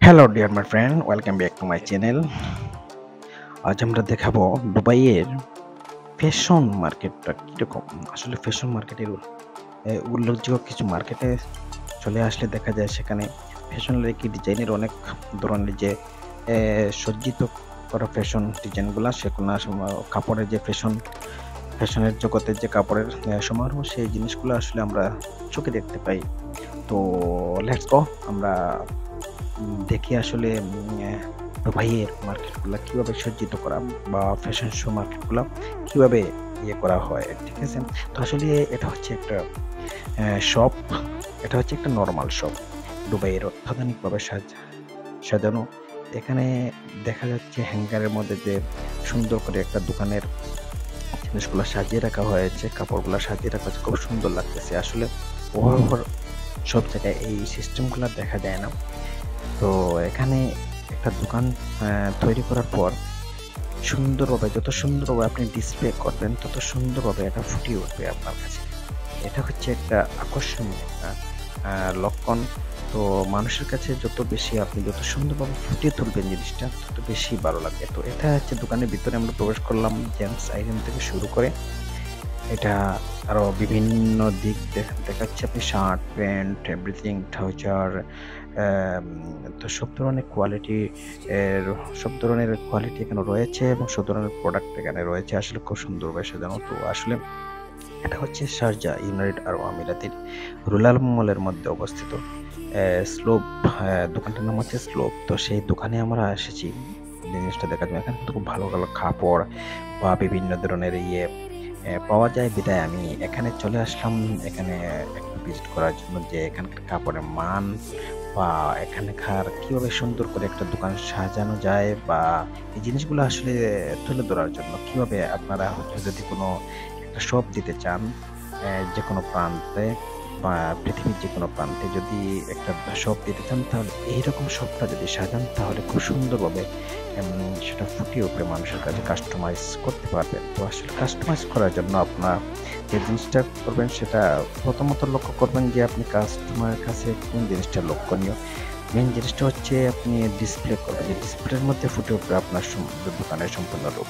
Hello dear my friend, welcome back to my channel. আজ আমরা দেখাবো দুবাইয়ের ফ্যাশন মার্কেটটা কীরকম। আসলে ফ্যাশন মার্কেটের উল্লেখযোগ্য কিছু মার্কেটে চলে আসলে দেখা যায় সেখানে ফ্যাশনের কি ডিজাইনের অনেক ধরনের যে সজ্জিত করা ফ্যাশন ডিজাইনগুলো সেগুলো কাপড়ের যে ফ্যাশনের জগতের যে কাপড়ের সমারোহ সেই জিনিসগুলো আসলে আমরা চোখে দেখতে পাই। তো লেটস গো আমরা দেখি আসলে দুবাইয়ের মার্কেটগুলা কিভাবে সজ্জিত করা বা ফ্যাশন শো মার্কেটগুলা কিভাবে করা হয়, ঠিক আছে? তো আসলে এটা হচ্ছে একটা শপ, এটা হচ্ছে একটা নরমাল শপ। দুবাইয়ের অত্যাধুনিকভাবে সাজানো। এখানে দেখা যাচ্ছে হ্যাঙ্গারের মধ্যে যে সুন্দর করে একটা দোকানের জিনিসগুলা সাজিয়ে রাখা হয়েছে, কাপড়গুলা সাজিয়ে রাখা হয়েছে, খুব সুন্দর লাগতেছে। আসলে ওভার সব জায়গায় এই সিস্টেমগুলা দেখা যায় না। তো এখানে একটা দোকান তৈরি করার পর সুন্দরভাবে, যত সুন্দরভাবে আপনি ডিসপ্লে করবেন তত সুন্দরভাবে এটা ফুটিয়ে উঠবে আপনার কাছে। এটা হচ্ছে একটা আকর্ষণীয় একটা লক্ষণ। তো মানুষের কাছে যত সুন্দরভাবে ফুটিয়ে তুলবেন জিনিসটা তত বেশি ভালো লাগবে। তো এটা হচ্ছে দোকানের ভিতরে আমরা প্রবেশ করলাম, জেন্টস আইটেম থেকে শুরু করে এটা আরো বিভিন্ন দিক দেখাচ্ছে। আপনি শার্ট, প্যান্ট, এভরিথিং, ট্রাউজার, আম তো সব ধরনের কোয়ালিটি এখানে রয়েছে এবং সব ধরনের প্রোডাক্ট এখানে রয়েছে। আসলে খুব সুন্দরভাবে সাজানো। তো আসলে এটা হচ্ছে শারজাহ, ইউনাইটেড আরব আমিরাতের রুলাল মলের মধ্যে অবস্থিত। স্লোপ, দোকানটার নাম হচ্ছে স্লোপ। তো সেই দোকানে আমরা এসেছি জিনিসটা দেখার জন্য। এখানে কিন্তু খুব ভালো, ভালো কাপড় বা বিভিন্ন ধরনের পাওয়া যায় বিধায় আমি এখানে চলে আসলাম, এখানে একটু ভিজিট করার জন্য যে এখানকার কাপড়ের মান বা এখানকার কিভাবে সুন্দর করে একটা দোকান সাজানো যায় বা এই জিনিসগুলো আসলে তুলে ধরার জন্য। কিভাবে আপনারা হচ্ছে যদি কোনো একটা শপ দিতে চান যেকোনো প্রান্তে বা পৃথিবীর যেকোনো প্রান্তে যদি একটা শপ দিতে চান, তাহলে এইরকম শপটা যদি সাজান তাহলে খুব সুন্দরভাবে সেটা ফুটিয়ে উঠবে, মানুষের কাছে কাস্টমাইজ করতে পারবেন। তো আসলে কাস্টমাইজ করার জন্য আপনার যে জিনিসটা করবেন সেটা প্রথমত লক্ষ্য করবেন যে আপনি কাস্টমারের কাছে কোন জিনিসটা লক্ষণীয়। মেইন জিনিসটা হচ্ছে আপনি ডিসপ্লে করবেন, যে ডিসপ্লের মধ্যে ফুটে উঠবে আপনার দোকানের সম্পূর্ণ রূপ।